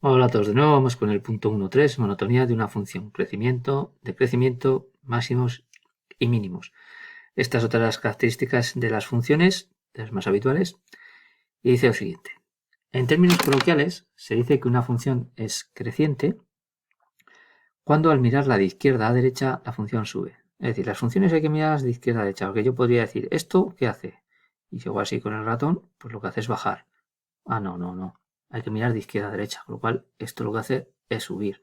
Hola a todos de nuevo, vamos con el punto 1.3, monotonía de una función, crecimiento, decrecimiento, máximos y mínimos. Estas otras las características de las funciones, de las más habituales, y dice lo siguiente. En términos coloquiales, se dice que una función es creciente cuando al mirarla de izquierda a derecha la función sube. Es decir, las funciones hay que mirarlas de izquierda a derecha, porque yo podría decir, ¿esto qué hace? Y si hago así con el ratón, pues lo que hace es bajar. Ah, no. Hay que mirar de izquierda a derecha, con lo cual esto lo que hace es subir.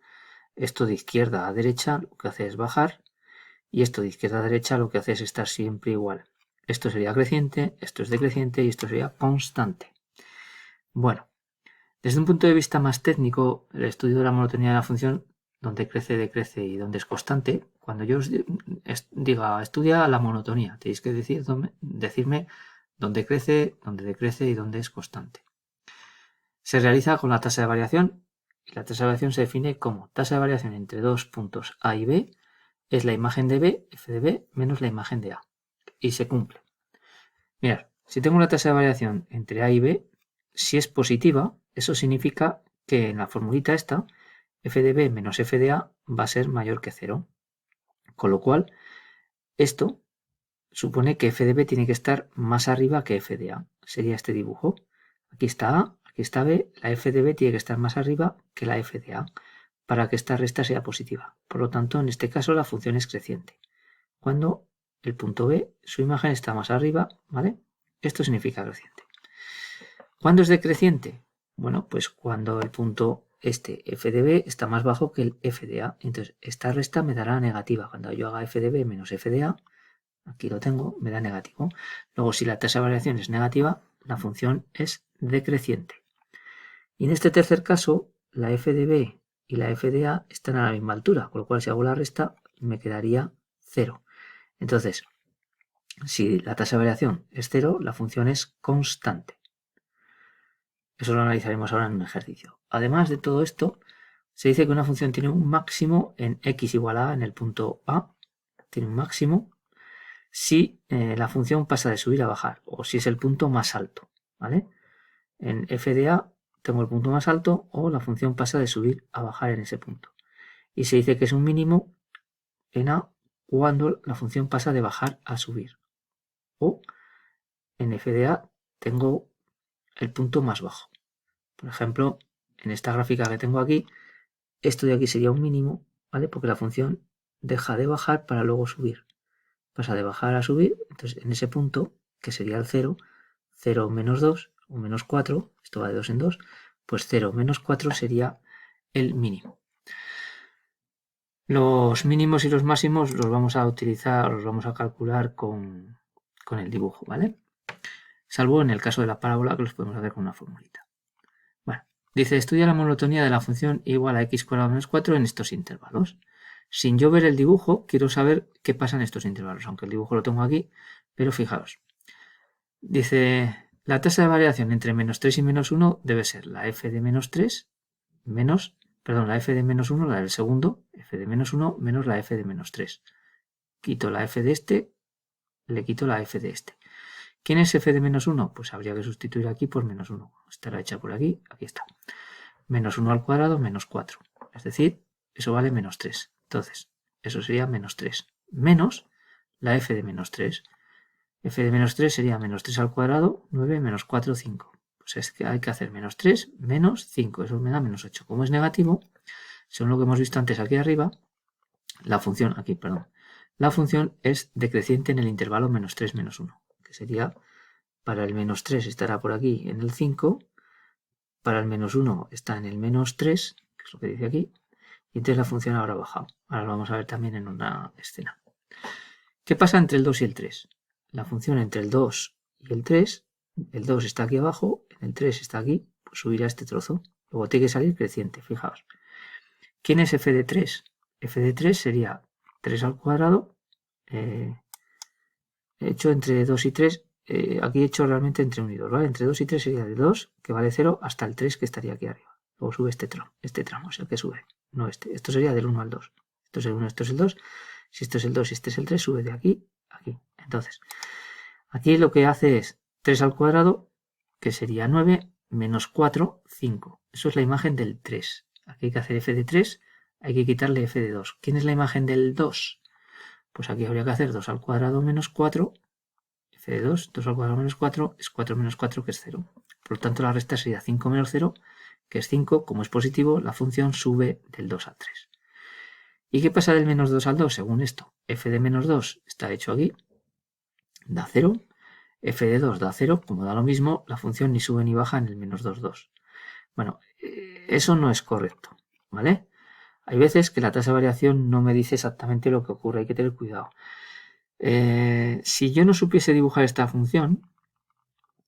Esto de izquierda a derecha lo que hace es bajar y esto de izquierda a derecha lo que hace es estar siempre igual. Esto sería creciente, esto es decreciente y esto sería constante. Bueno, desde un punto de vista más técnico, el estudio de la monotonía de la función, donde crece, decrece y donde es constante, cuando yo os diga estudia la monotonía, tenéis que decirme dónde crece, dónde decrece y dónde es constante. Se realiza con la tasa de variación y la tasa de variación se define como tasa de variación entre dos puntos A y B es la imagen de B, f de B, menos la imagen de A. Y se cumple. Mirad, si tengo una tasa de variación entre A y B, si es positiva, eso significa que en la formulita esta, f de B menos f de A va a ser mayor que 0. Con lo cual, esto supone que f de B tiene que estar más arriba que f de A. Sería este dibujo. Aquí está A, aquí está B, la f de B tiene que estar más arriba que la f de A para que esta resta sea positiva. Por lo tanto, en este caso la función es creciente. Cuando el punto B, su imagen está más arriba, ¿vale? Esto significa creciente. ¿Cuándo es decreciente? Bueno, pues cuando el punto f de B está más bajo que el f de A. Entonces, esta resta me dará negativa. Cuando yo haga f de B menos f de A, aquí lo tengo, me da negativo. Luego, si la tasa de variación es negativa, la función es decreciente. Y en este tercer caso, la f de B y la f de A están a la misma altura, con lo cual si hago la resta me quedaría 0. Entonces, si la tasa de variación es 0, la función es constante. Eso lo analizaremos ahora en un ejercicio. Además de todo esto, se dice que una función tiene un máximo en x igual a en el punto A, tiene un máximo si la función pasa de subir a bajar o si es el punto más alto, ¿vale? En f de A tengo el punto más alto o la función pasa de subir a bajar en ese punto. Y se dice que es un mínimo en A cuando la función pasa de bajar a subir. O en f de A tengo el punto más bajo. Por ejemplo, en esta gráfica que tengo aquí, esto de aquí sería un mínimo, ¿vale? Porque la función deja de bajar para luego subir. Pasa de bajar a subir, entonces en ese punto, que sería el 0, 0 menos 2 o menos 4, esto va de 2 en 2, pues 0 menos 4 sería el mínimo. Los mínimos y los máximos los vamos a utilizar, los vamos a calcular con el dibujo, ¿vale? Salvo en el caso de la parábola que los podemos hacer con una formulita. Bueno, dice, estudia la monotonía de la función igual a x cuadrado menos 4 en estos intervalos. Sin yo ver el dibujo, quiero saber qué pasa en estos intervalos, aunque el dibujo lo tengo aquí, pero fijaos. Dice, la tasa de variación entre menos 3 y menos 1 debe ser la f de menos 3 menos, perdón, la f de menos 1, la del segundo, f de menos 1 menos la f de menos 3. Quito la f de este, le quito la f de este. ¿Quién es f de menos 1? Pues habría que sustituir aquí por menos 1. Estará hecha por aquí, aquí está. Menos 1 al cuadrado, menos 4. Es decir, eso vale menos 3. Entonces, eso sería menos 3. Menos la f de menos 3. F de menos 3 sería menos 3 al cuadrado, 9 menos 4, 5. Pues es que hay que hacer menos 3 menos 5. Eso me da menos 8. Como es negativo, según lo que hemos visto antes aquí arriba, la función, aquí, perdón, la función es decreciente en el intervalo menos 3 menos 1, que sería para el menos 3 estará por aquí en el 5, para el menos 1 está en el menos 3, que es lo que dice aquí, y entonces la función ahora baja. Ahora lo vamos a ver también en una escena. ¿Qué pasa entre el 2 y el 3? La función entre el 2 y el 3, el 2 está aquí abajo, el 3 está aquí, pues subirá este trozo. Luego tiene que salir creciente, fijaos. ¿Quién es f de 3? F de 3 sería 3 al cuadrado, hecho entre 2 y 3, aquí he hecho realmente entre 1 y 2, ¿vale? Entre 2 y 3 sería de 2, que vale 0, hasta el 3 que estaría aquí arriba. Luego sube este tramo es el que sube, no este. Esto sería del 1 al 2. Esto es el 1, esto es el 2. Si esto es el 2 y este es el 3, sube de aquí a aquí. Entonces, aquí lo que hace es 3 al cuadrado, que sería 9, menos 4, 5. Eso es la imagen del 3. Aquí hay que hacer f de 3, hay que quitarle f de 2. ¿Quién es la imagen del 2? Pues aquí habría que hacer 2 al cuadrado menos 4, f de 2, 2 al cuadrado menos 4, es 4 menos 4, que es 0. Por lo tanto, la resta sería 5 menos 0, que es 5. Como es positivo, la función sube del 2 al 3. ¿Y qué pasa del menos 2 al 2? Según esto, f de menos 2 está hecho aquí, da 0. F de 2 da 0, como da lo mismo, la función ni sube ni baja en el menos 2, 2. Bueno, eso no es correcto, ¿vale? Hay veces que la tasa de variación no me dice exactamente lo que ocurre, hay que tener cuidado. Si yo no supiese dibujar esta función,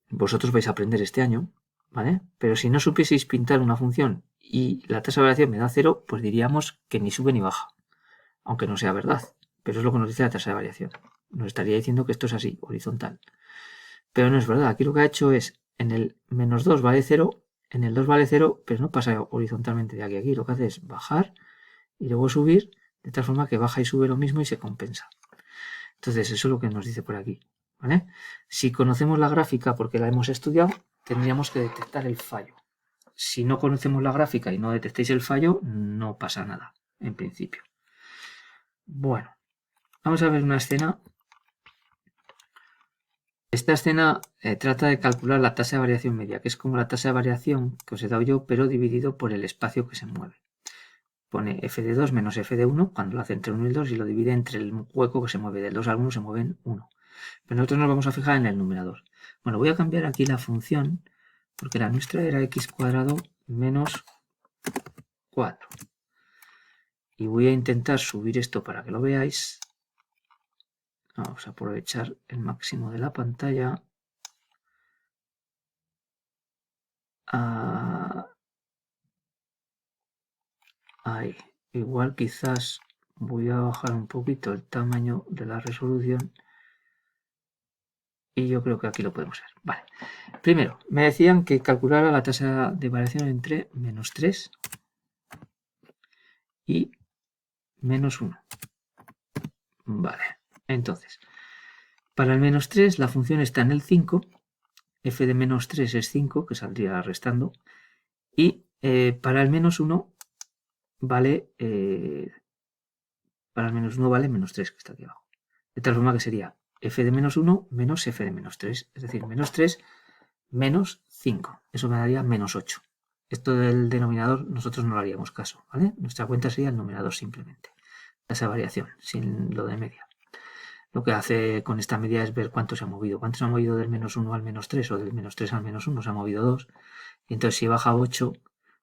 vosotros vais a aprender este año, ¿vale? Pero si no supieseis pintar una función y la tasa de variación me da 0, pues diríamos que ni sube ni baja, aunque no sea verdad, pero es lo que nos dice la tasa de variación. Nos estaría diciendo que esto es así, horizontal. Pero no es verdad, aquí lo que ha hecho es, en el menos 2 vale 0, en el 2 vale 0, pero no pasa horizontalmente de aquí a aquí, lo que hace es bajar y luego subir, de tal forma que baja y sube lo mismo y se compensa. Entonces eso es lo que nos dice por aquí, ¿vale? Si conocemos la gráfica porque la hemos estudiado, tendríamos que detectar el fallo. Si no conocemos la gráfica y no detectéis el fallo, no pasa nada, en principio. Bueno, vamos a ver una escena. Esta escena trata de calcular la tasa de variación media, que es como la tasa de variación que os he dado yo, pero dividido por el espacio que se mueve. Pone f de 2 menos f de 1 cuando lo hace entre 1 y el 2 y lo divide entre el hueco que se mueve. Del 2 al 1 se mueve en 1. Pero nosotros nos vamos a fijar en el numerador. Bueno, voy a cambiar aquí la función porque la nuestra era x cuadrado menos 4. Y voy a intentar subir esto para que lo veáis. Vamos a aprovechar el máximo de la pantalla. Ahí. Igual quizás voy a bajar un poquito el tamaño de la resolución. Y yo creo que aquí lo podemos ver. Vale. Primero, me decían que calculara la tasa de variación entre menos 3 y menos 1. Vale. Entonces, para el menos 3 la función está en el 5. F de menos 3 es 5, que saldría restando. Y para el menos 1 vale... para el menos 1 vale menos 3, que está aquí abajo. De tal forma que sería f de menos 1 menos f de menos 3. Es decir, menos 3 menos 5. Eso me daría menos 8. Esto del denominador nosotros no le haríamos caso, ¿vale? Nuestra cuenta sería el numerador simplemente. Esa variación, sin lo de media. Lo que hace con esta media es ver cuánto se ha movido. ¿Cuánto se ha movido del menos 1 al menos 3 o del menos 3 al menos 1? Se ha movido 2. Y entonces si baja 8,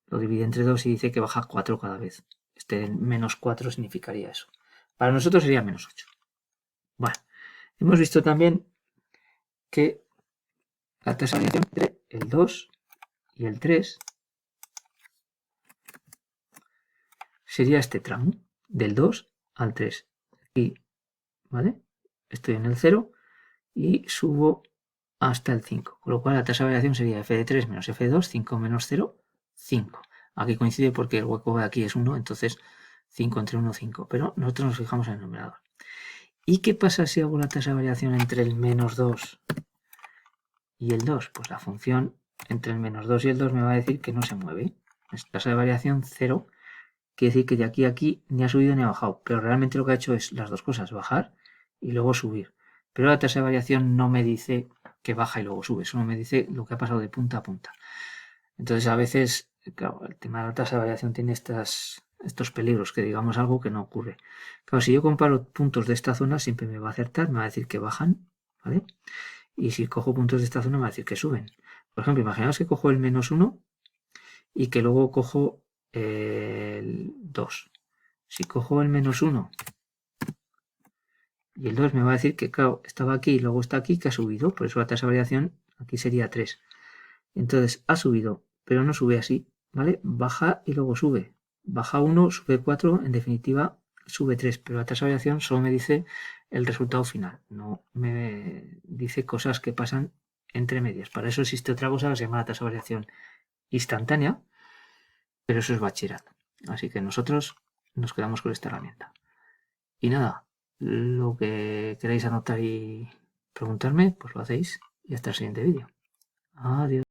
lo divide entre 2 y dice que baja 4 cada vez. Este menos 4 significaría eso. Para nosotros sería menos 8. Bueno, hemos visto también que la tasa de variación entre el 2 y el 3 sería este tramo, del 2 al 3. Aquí, ¿vale? Estoy en el 0 y subo hasta el 5. Con lo cual la tasa de variación sería f de 3 menos f de 2, 5 menos 0, 5. Aquí coincide porque el hueco de aquí es 1, entonces 5 entre 1, 5. Pero nosotros nos fijamos en el numerador. ¿Y qué pasa si hago la tasa de variación entre el menos 2 y el 2? Pues la función entre el menos 2 y el 2 me va a decir que no se mueve. Es tasa de variación 0, quiere decir que de aquí a aquí ni ha subido ni ha bajado. Pero realmente lo que ha hecho es las dos cosas, bajar y luego subir. Pero la tasa de variación no me dice que baja y luego sube, solo me dice lo que ha pasado de punta a punta. Entonces a veces, claro, el tema de la tasa de variación tiene estos peligros, que digamos algo que no ocurre. Claro, si yo comparo puntos de esta zona, siempre me va a acertar, me va a decir que bajan, ¿vale? Y si cojo puntos de esta zona, me va a decir que suben. Por ejemplo, imaginaos que cojo el menos 1 y que luego cojo el 2. Si cojo el menos 1 y el 2 me va a decir que, claro, estaba aquí y luego está aquí, que ha subido. Por eso la tasa de variación aquí sería 3. Entonces ha subido, pero no sube así, ¿vale? Baja y luego sube. Baja 1, sube 4, en definitiva sube 3. Pero la tasa de variación solo me dice el resultado final. No me dice cosas que pasan entre medias. Para eso existe otra cosa que se llama la tasa de variación instantánea, pero eso es bachillerato. Así que nosotros nos quedamos con esta herramienta. Y nada, lo que queráis anotar y preguntarme, pues lo hacéis y hasta el siguiente vídeo. Adiós.